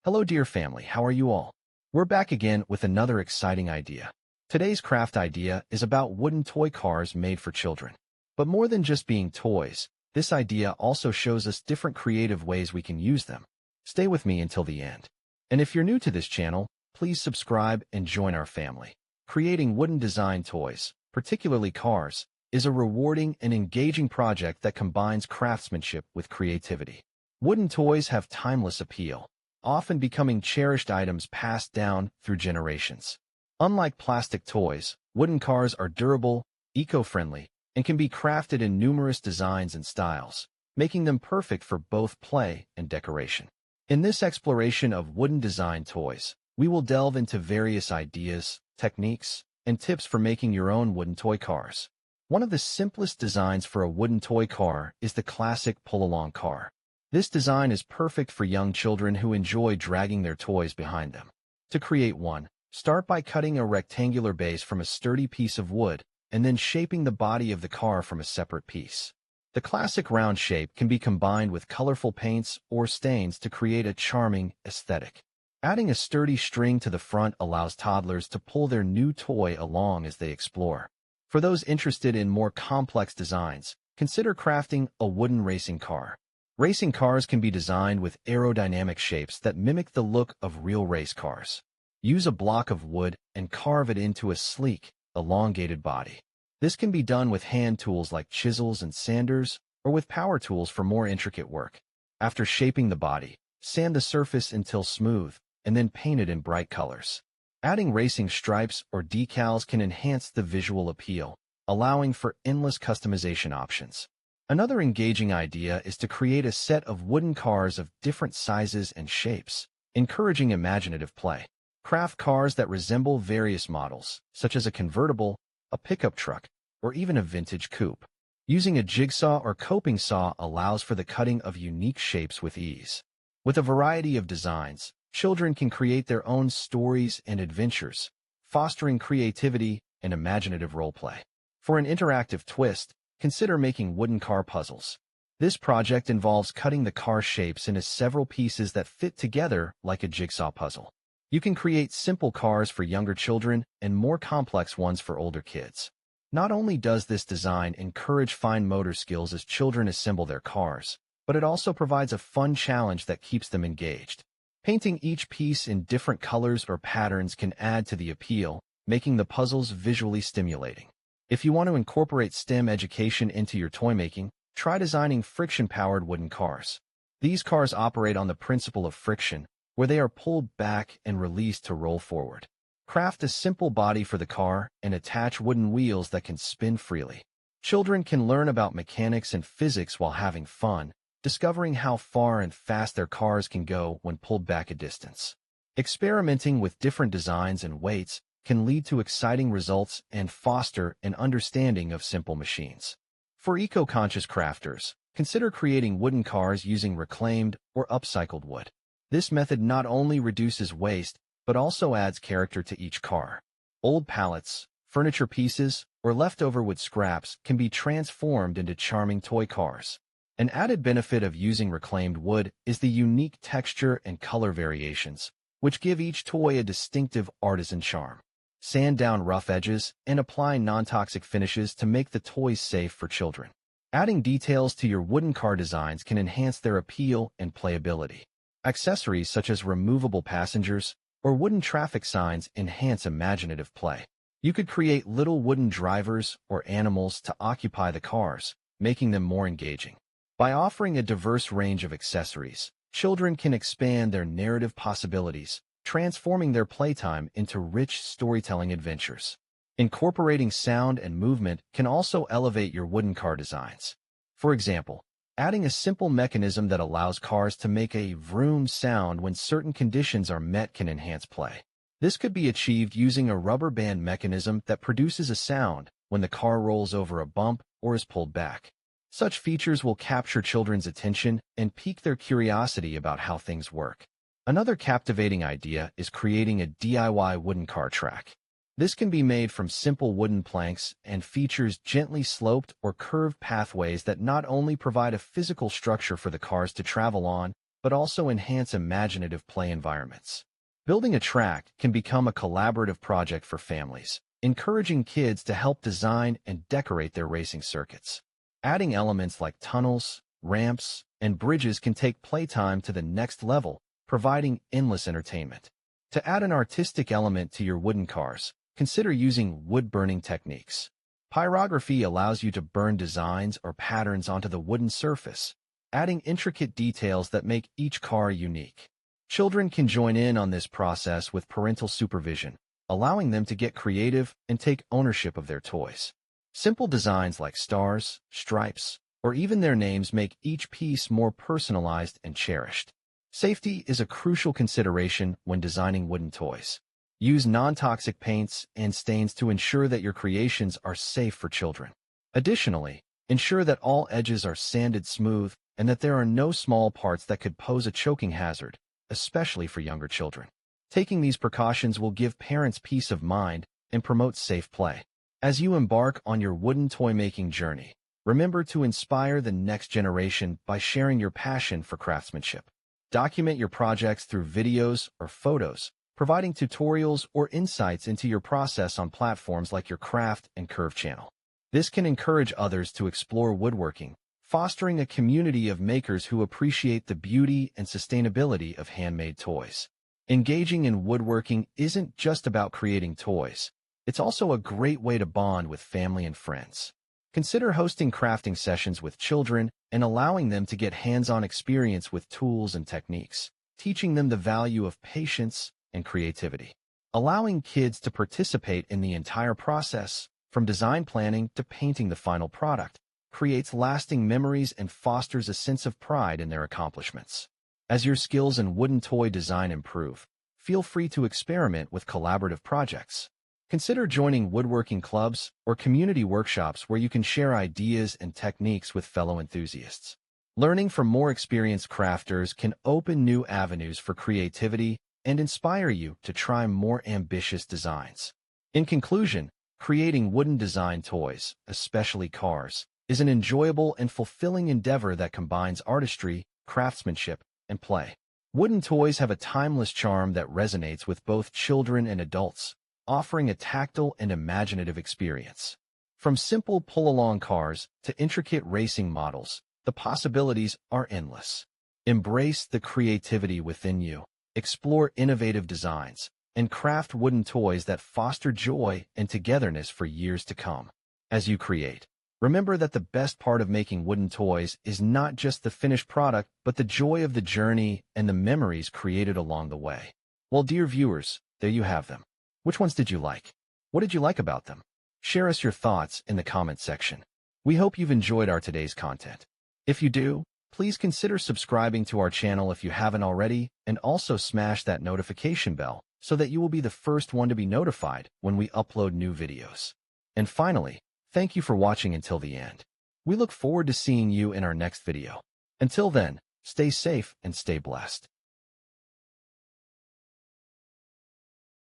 Hello dear family, how are you all? We're back again with another exciting idea. Today's craft idea is about wooden toy cars made for children. But more than just being toys, this idea also shows us different creative ways we can use them. Stay with me until the end. And if you're new to this channel, please subscribe and join our family. Creating wooden design toys, particularly cars, is a rewarding and engaging project that combines craftsmanship with creativity. Wooden toys have timeless appeal, often becoming cherished items passed down through generations. Unlike plastic toys, wooden cars are durable, eco-friendly, and can be crafted in numerous designs and styles, making them perfect for both play and decoration. In this exploration of wooden design toys, we will delve into various ideas, techniques, and tips for making your own wooden toy cars. One of the simplest designs for a wooden toy car is the classic pull-along car. This design is perfect for young children who enjoy dragging their toys behind them. To create one, start by cutting a rectangular base from a sturdy piece of wood and then shaping the body of the car from a separate piece. The classic round shape can be combined with colorful paints or stains to create a charming aesthetic. Adding a sturdy string to the front allows toddlers to pull their new toy along as they explore. For those interested in more complex designs, consider crafting a wooden racing car. Racing cars can be designed with aerodynamic shapes that mimic the look of real race cars. Use a block of wood and carve it into a sleek, elongated body. This can be done with hand tools like chisels and sanders, or with power tools for more intricate work. After shaping the body, sand the surface until smooth, and then paint it in bright colors. Adding racing stripes or decals can enhance the visual appeal, allowing for endless customization options. Another engaging idea is to create a set of wooden cars of different sizes and shapes, encouraging imaginative play. Craft cars that resemble various models, such as a convertible, a pickup truck, or even a vintage coupe. Using a jigsaw or coping saw allows for the cutting of unique shapes with ease. With a variety of designs, children can create their own stories and adventures, fostering creativity and imaginative roleplay. For an interactive twist, consider making wooden car puzzles. This project involves cutting the car shapes into several pieces that fit together like a jigsaw puzzle. You can create simple cars for younger children and more complex ones for older kids. Not only does this design encourage fine motor skills as children assemble their cars, but it also provides a fun challenge that keeps them engaged. Painting each piece in different colors or patterns can add to the appeal, making the puzzles visually stimulating. If you want to incorporate STEM education into your toy making, try designing friction-powered wooden cars. These cars operate on the principle of friction, where they are pulled back and released to roll forward. Craft a simple body for the car and attach wooden wheels that can spin freely. Children can learn about mechanics and physics while having fun, discovering how far and fast their cars can go when pulled back a distance. Experimenting with different designs and weights can lead to exciting results and foster an understanding of simple machines. For eco-conscious crafters, consider creating wooden cars using reclaimed or upcycled wood. This method not only reduces waste, but also adds character to each car. Old pallets, furniture pieces, or leftover wood scraps can be transformed into charming toy cars. An added benefit of using reclaimed wood is the unique texture and color variations, which give each toy a distinctive artisan charm. Sand down rough edges and apply non-toxic finishes to make the toys safe for children. Adding details to your wooden car designs can enhance their appeal and playability. Accessories such as removable passengers or wooden traffic signs enhance imaginative play. You could create little wooden drivers or animals to occupy the cars, making them more engaging. By offering a diverse range of accessories, children can expand their narrative possibilities, transforming their playtime into rich storytelling adventures. Incorporating sound and movement can also elevate your wooden car designs. For example, adding a simple mechanism that allows cars to make a vroom sound when certain conditions are met can enhance play. This could be achieved using a rubber band mechanism that produces a sound when the car rolls over a bump or is pulled back. Such features will capture children's attention and pique their curiosity about how things work. Another captivating idea is creating a DIY wooden car track. This can be made from simple wooden planks and features gently sloped or curved pathways that not only provide a physical structure for the cars to travel on, but also enhance imaginative play environments. Building a track can become a collaborative project for families, encouraging kids to help design and decorate their racing circuits. Adding elements like tunnels, ramps, and bridges can take playtime to the next level, providing endless entertainment. To add an artistic element to your wooden cars, consider using wood-burning techniques. Pyrography allows you to burn designs or patterns onto the wooden surface, adding intricate details that make each car unique. Children can join in on this process with parental supervision, allowing them to get creative and take ownership of their toys. Simple designs like stars, stripes, or even their names make each piece more personalized and cherished. Safety is a crucial consideration when designing wooden toys. Use non-toxic paints and stains to ensure that your creations are safe for children. Additionally, ensure that all edges are sanded smooth and that there are no small parts that could pose a choking hazard, especially for younger children. Taking these precautions will give parents peace of mind and promote safe play. As you embark on your wooden toy-making journey, remember to inspire the next generation by sharing your passion for craftsmanship. Document your projects through videos or photos, providing tutorials or insights into your process on platforms like your Craft and Curve channel. This can encourage others to explore woodworking, fostering a community of makers who appreciate the beauty and sustainability of handmade toys. Engaging in woodworking isn't just about creating toys. It's also a great way to bond with family and friends. Consider hosting crafting sessions with children and allowing them to get hands-on experience with tools and techniques, teaching them the value of patience and creativity. Allowing kids to participate in the entire process, from design planning to painting the final product, creates lasting memories and fosters a sense of pride in their accomplishments. As your skills in wooden toy design improve, feel free to experiment with collaborative projects. Consider joining woodworking clubs or community workshops where you can share ideas and techniques with fellow enthusiasts. Learning from more experienced crafters can open new avenues for creativity and inspire you to try more ambitious designs. In conclusion, creating wooden design toys, especially cars, is an enjoyable and fulfilling endeavor that combines artistry, craftsmanship, and play. Wooden toys have a timeless charm that resonates with both children and adults, offering a tactile and imaginative experience. From simple pull-along cars to intricate racing models, the possibilities are endless. Embrace the creativity within you, explore innovative designs, and craft wooden toys that foster joy and togetherness for years to come. As you create, remember that the best part of making wooden toys is not just the finished product, but the joy of the journey and the memories created along the way. Well, dear viewers, there you have them. Which ones did you like? What did you like about them? Share us your thoughts in the comment section. We hope you've enjoyed our today's content. If you do, please consider subscribing to our channel if you haven't already, and also smash that notification bell so that you will be the first one to be notified when we upload new videos. And finally, thank you for watching until the end. We look forward to seeing you in our next video. Until then, stay safe and stay blessed.